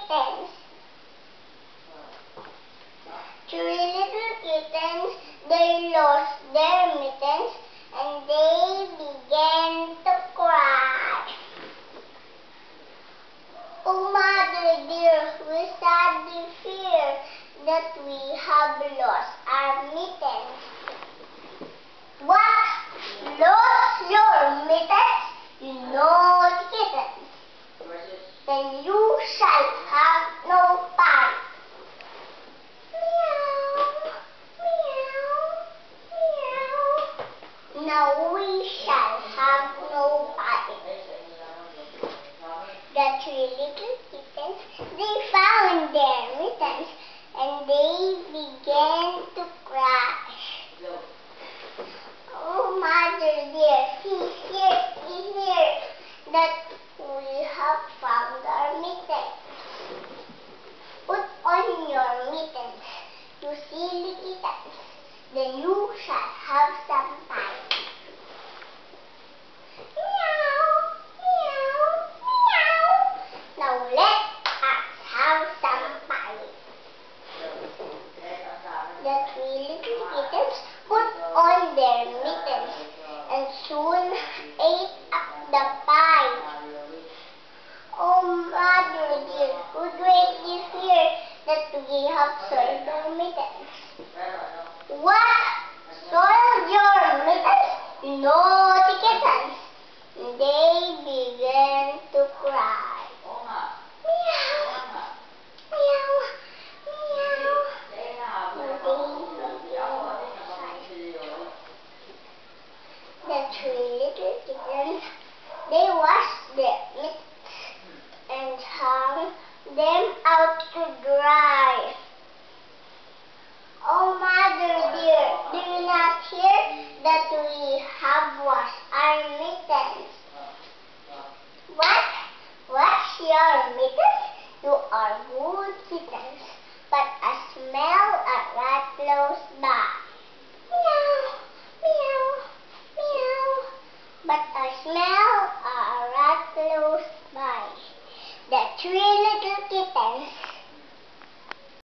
mittens. Three little kittens, they lost their mittens and they began to cry. Oh, mother dear, we sadly fear that we have lost our mittens. What? Lost your mittens? You naughty kittens. Then you shall have no pie. Now we shall have no pie. The three little kittens, they found their mittens and they began to cry. Oh, mother dear, see here that we have found our mittens. Put on your mittens, you silly kittens, then you shall have some pie. Now let us have some pie. The three little kittens put on their mittens and soon ate up the pie. Oh, mother dear, we greatly fear that we have soiled our mittens. What? Soiled your mittens? Naughty kittens! They began to cry. The three little kittens, they washed their mittens and hung them out to dry. Oh, mother dear, do you not hear that we have washed our mittens? What? Wash your mittens? You are good kittens, but a smell a rat close by. Meow, meow, meow. But I smell a rat close by. The three little kittens,